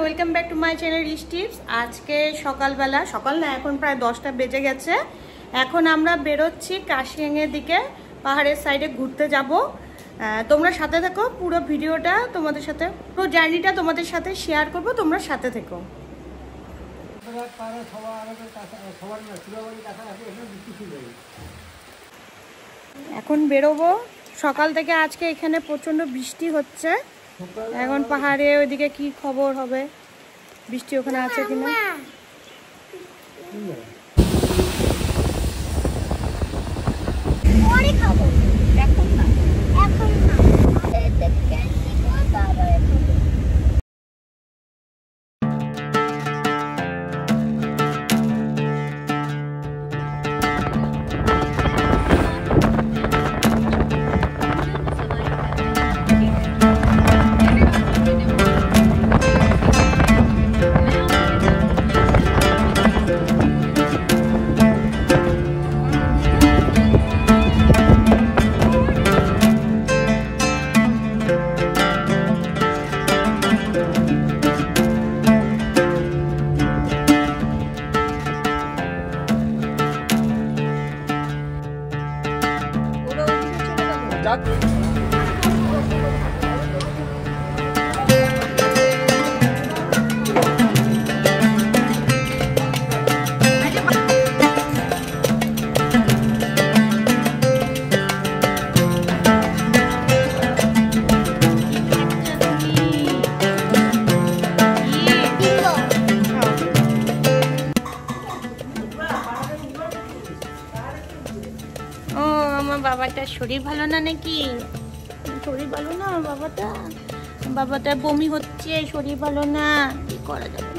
Welcome back to my channel rich tips. আজকে সকালবেলা, সকাল না এখন প্রায় 10টা বেজে গেছে। এখন আমরা বেরোচ্ছি কাশিয়াংয়ের দিকে, পাহাড়ের সাইডে ঘুরতে যাব। তোমরা সাথে থেকো, পুরো ভিডিওটা তোমাদের সাথে, পুরো জার্নিটা তোমাদের সাথে শেয়ার করব, তোমরা সাথে থেকো। এখন বেরোবো। সকাল থেকে আজকে এখানে প্রচন্ড বৃষ্টি হচ্ছে। এখন পাহাড়ে ওইদিকে কি খবর হবে, বৃষ্টি ওখানে আছে কিনা। বাবাটা শরীর ভালো না নাকি? শরীর ভালো না বাবাটা বমি হচ্ছে, শরীর ভালো না, কি করা যাবে।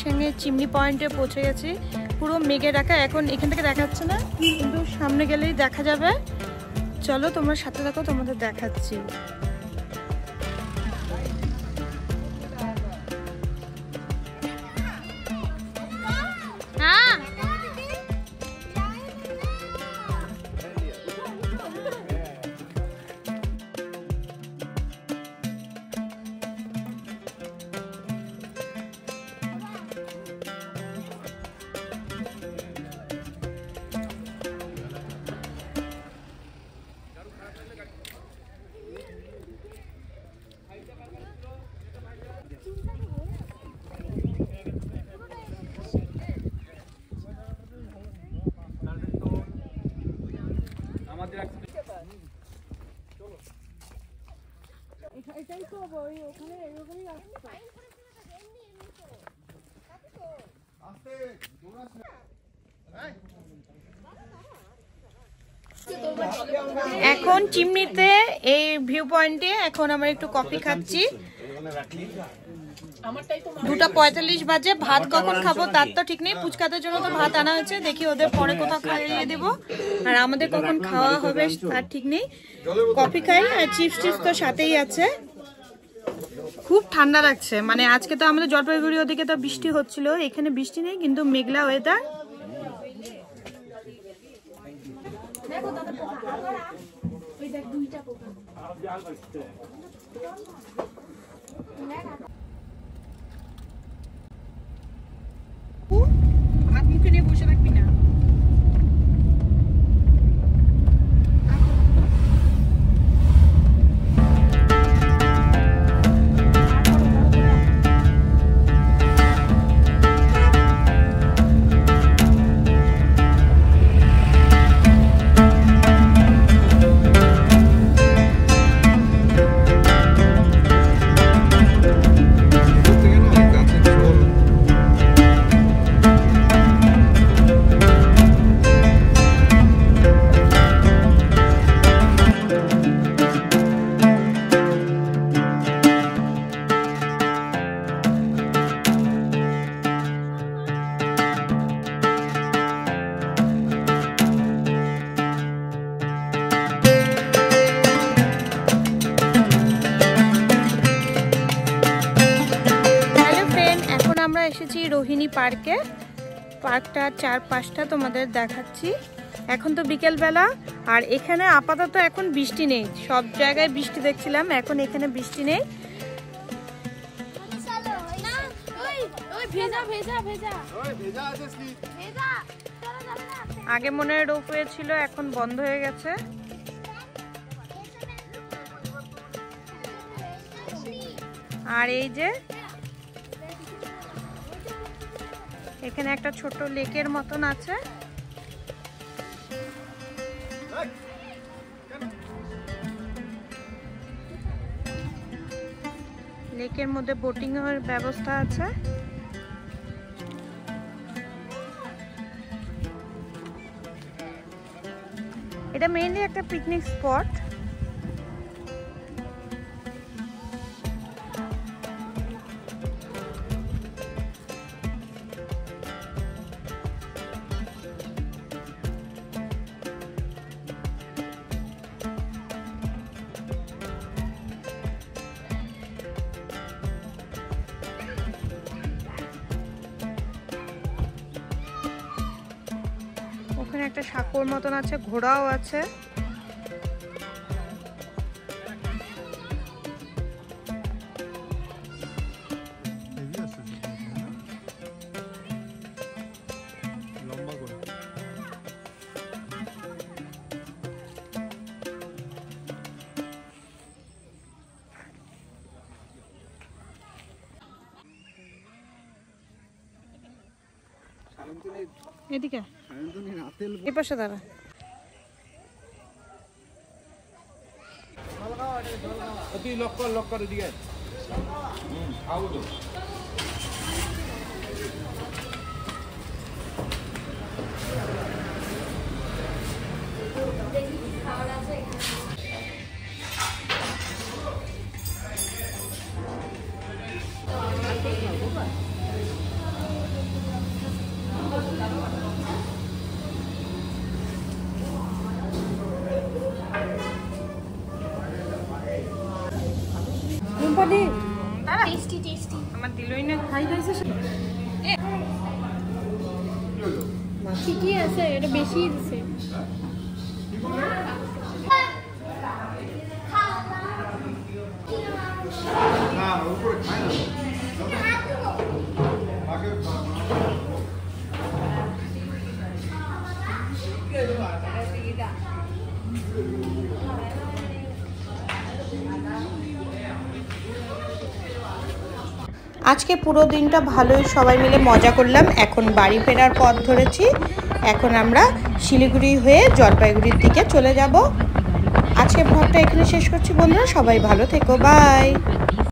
কাশিয়াঙে চিমনি পয়েন্টে পৌঁছে গেছি। পুরো মেঘে ঢাকা, এখন এখান থেকে দেখা যাচ্ছে না, কিন্তু সামনে গেলেই দেখা যাবে। চলো তোমরা সাথে থাকো, তোমাদের দেখাচ্ছি। এখন চিমনিতে এই ভিউ পয়েন্টে এখন আমরা একটু কফি খাচ্ছি। 2:45 বাজে। ভাত কখন খাবো তার তো ঠিক নেই, পুচকাদের জন্য তো ভাত আনা হয়েছে, দেখি ওদের পরে কোথাও খাইয়ে দেবো, আর আমাদের কখন খাওয়া হবে তার ঠিক নেই। কফি খাই আর চিপস টিপস তো সাথেই আছে। খুব ঠান্ডা লাগছে, মানে আজকে তো আমাদের জলপাইগুড়ি ওদিকে তো বৃষ্টি হচ্ছিল, এখানে বৃষ্টি নেই কিন্তু মেঘলা ওয়েদার। ভাত মুখে নিয়ে বসে রাখবি না। এসেছি রোহিণী পার্কে। পার্কটা চারপাশটা তোমাদের দেখাচ্ছি। এখন তো বিকেল বেলা, আর এখানে আপাতত এখন বৃষ্টি নেই, সব জায়গায় বৃষ্টি দেখছিলাম, এখন এখানে বৃষ্টি নেই। আগে মনে হয় রোপওয়ে ছিল, এখন বন্ধ হয়ে গেছে। আর এই যে এখানে একটা ছোট লেকের মতন আছে। লেকের মধ্যে বোটিং এর ব্যবস্থা আছে। এটা মেইনলি একটা পিকনিক স্পট। ওখানে একটা সাঁকোর মতন আছে, ঘোড়াও আছে। এদিকে এই পাশে দাঁড়া। লক কর এদিকে। কোম্পানি টেস্টি টেস্টি আমার দিলই না খাই গাইছে ঠিকই আছে এটা বেশি দিছে না উপরে খায় না আগে আজকে পুরো দিনটা ভালোই সবাই মিলে মজা করলাম। এখন বাড়ি ফেরার পথ ধরেছি। এখন আমরা শিলিগুড়ি হয়ে জলপাইগুড়ির দিকে চলে যাব। আজকে ব্লগটা এখানে শেষ করছি বন্ধুরা, সবাই ভালো থেকো, বাই।